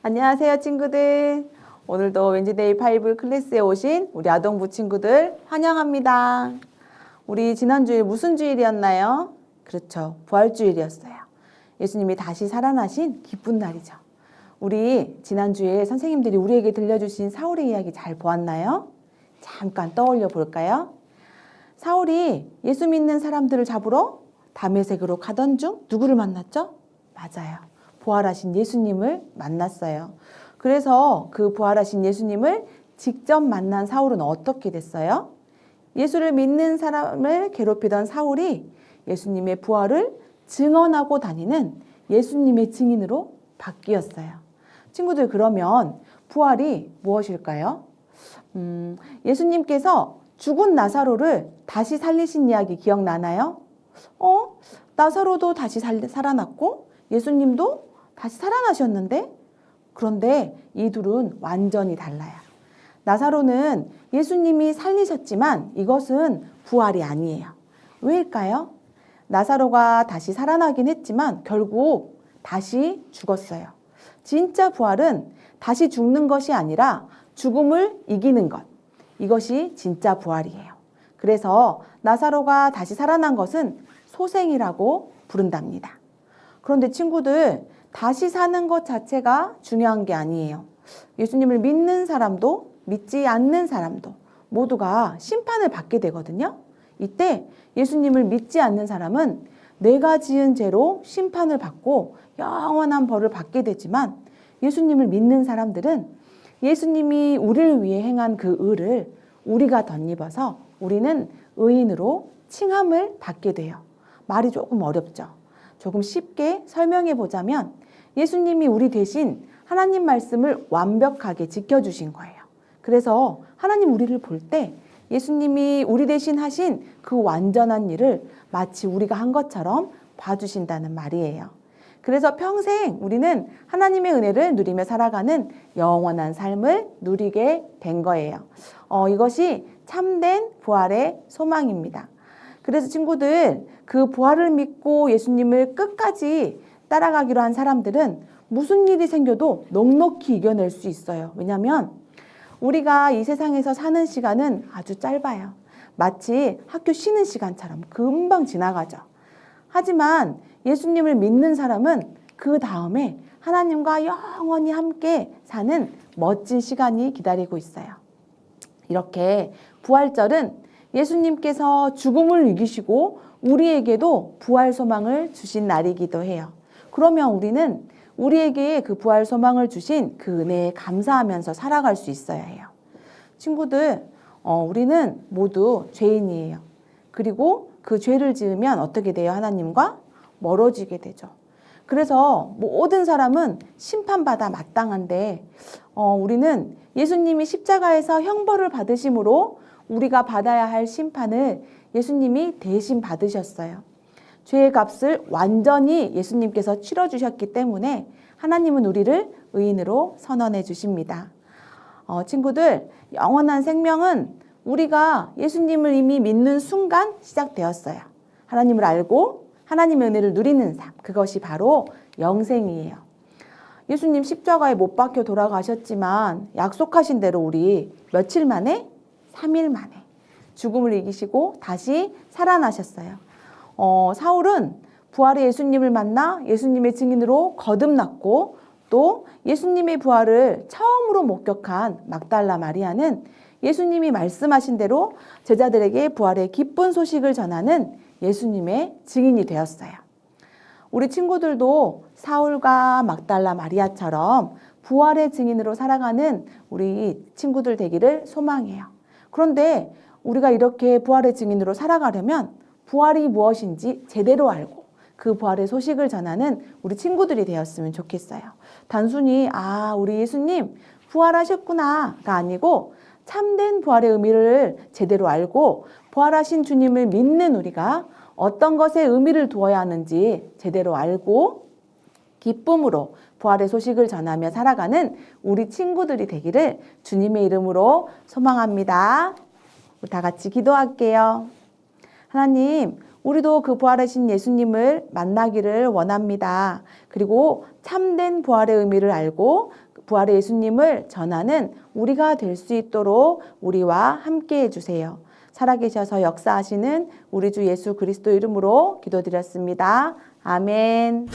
안녕하세요, 친구들. 오늘도 웬즈데이 파이블 클래스에 오신 우리 아동부 친구들 환영합니다. 우리 지난주일 무슨 주일이었나요? 그렇죠. 부활주일이었어요. 예수님이 다시 살아나신 기쁜 날이죠. 우리 지난주에 선생님들이 우리에게 들려주신 사울의 이야기 잘 보았나요? 잠깐 떠올려 볼까요? 사울이 예수 믿는 사람들을 잡으러 다메섹으로 가던 중 누구를 만났죠? 맞아요. 부활하신 예수님을 만났어요. 그래서 그 부활하신 예수님을 직접 만난 사울은 어떻게 됐어요? 예수를 믿는 사람을 괴롭히던 사울이 예수님의 부활을 증언하고 다니는 예수님의 증인으로 바뀌었어요. 친구들, 그러면 부활이 무엇일까요? 예수님께서 죽은 나사로를 다시 살리신 이야기 기억나나요? 나사로도 다시 살아났고 예수님도 다시 살아나셨는데? 그런데 이 둘은 완전히 달라요. 나사로는 예수님이 살리셨지만 이것은 부활이 아니에요. 왜일까요? 나사로가 다시 살아나긴 했지만 결국 다시 죽었어요. 진짜 부활은 다시 죽는 것이 아니라 죽음을 이기는 것. 이것이 진짜 부활이에요. 그래서 나사로가 다시 살아난 것은 소생이라고 부른답니다. 그런데 친구들, 다시 사는 것 자체가 중요한 게 아니에요. 예수님을 믿는 사람도 믿지 않는 사람도 모두가 심판을 받게 되거든요. 이때 예수님을 믿지 않는 사람은 내가 지은 죄로 심판을 받고 영원한 벌을 받게 되지만, 예수님을 믿는 사람들은 예수님이 우리를 위해 행한 그 의를 우리가 덧입어서 우리는 의인으로 칭함을 받게 돼요. 말이 조금 어렵죠. 조금 쉽게 설명해 보자면 예수님이 우리 대신 하나님 말씀을 완벽하게 지켜주신 거예요. 그래서 하나님 우리를 볼 때 예수님이 우리 대신 하신 그 완전한 일을 마치 우리가 한 것처럼 봐주신다는 말이에요. 그래서 평생 우리는 하나님의 은혜를 누리며 살아가는 영원한 삶을 누리게 된 거예요. 이것이 참된 부활의 소망입니다. 그래서 친구들, 그 부활을 믿고 예수님을 끝까지 따라가기로 한 사람들은 무슨 일이 생겨도 넉넉히 이겨낼 수 있어요. 왜냐하면 우리가 이 세상에서 사는 시간은 아주 짧아요. 마치 학교 쉬는 시간처럼 금방 지나가죠. 하지만 예수님을 믿는 사람은 그 다음에 하나님과 영원히 함께 사는 멋진 시간이 기다리고 있어요. 이렇게 부활절은 예수님께서 죽음을 이기시고 우리에게도 부활 소망을 주신 날이기도 해요. 그러면 우리는 우리에게 그 부활 소망을 주신 그 은혜에 감사하면서 살아갈 수 있어야 해요. 친구들, 우리는 모두 죄인이에요. 그리고 그 죄를 지으면 어떻게 돼요? 하나님과 멀어지게 되죠. 그래서 모든 사람은 심판받아 마땅한데 우리는 예수님이 십자가에서 형벌을 받으심으로 우리가 받아야 할 심판을 예수님이 대신 받으셨어요. 죄의 값을 완전히 예수님께서 치러주셨기 때문에 하나님은 우리를 의인으로 선언해 주십니다. 친구들, 영원한 생명은 우리가 예수님을 이미 믿는 순간 시작되었어요. 하나님을 알고 하나님의 은혜를 누리는 삶, 그것이 바로 영생이에요. 예수님 십자가에 못 박혀 돌아가셨지만 약속하신 대로 우리 며칠 만에? 3일 만에 죽음을 이기시고 다시 살아나셨어요. 사울은 부활의 예수님을 만나 예수님의 증인으로 거듭났고, 또 예수님의 부활을 처음으로 목격한 막달라 마리아는 예수님이 말씀하신 대로 제자들에게 부활의 기쁜 소식을 전하는 예수님의 증인이 되었어요. 우리 친구들도 사울과 막달라 마리아처럼 부활의 증인으로 살아가는 우리 친구들 되기를 소망해요. 그런데 우리가 이렇게 부활의 증인으로 살아가려면 부활이 무엇인지 제대로 알고 그 부활의 소식을 전하는 우리 친구들이 되었으면 좋겠어요. 단순히 우리 예수님 부활하셨구나가 아니고 참된 부활의 의미를 제대로 알고 부활하신 주님을 믿는 우리가 어떤 것에 의미를 두어야 하는지 제대로 알고 기쁨으로 부활의 소식을 전하며 살아가는 우리 친구들이 되기를 주님의 이름으로 소망합니다. 우리 다 같이 기도할게요. 하나님, 우리도 그 부활하신 예수님을 만나기를 원합니다. 그리고 참된 부활의 의미를 알고 부활의 예수님을 전하는 우리가 될 수 있도록 우리와 함께 해주세요. 살아계셔서 역사하시는 우리 주 예수 그리스도 이름으로 기도드렸습니다. 아멘.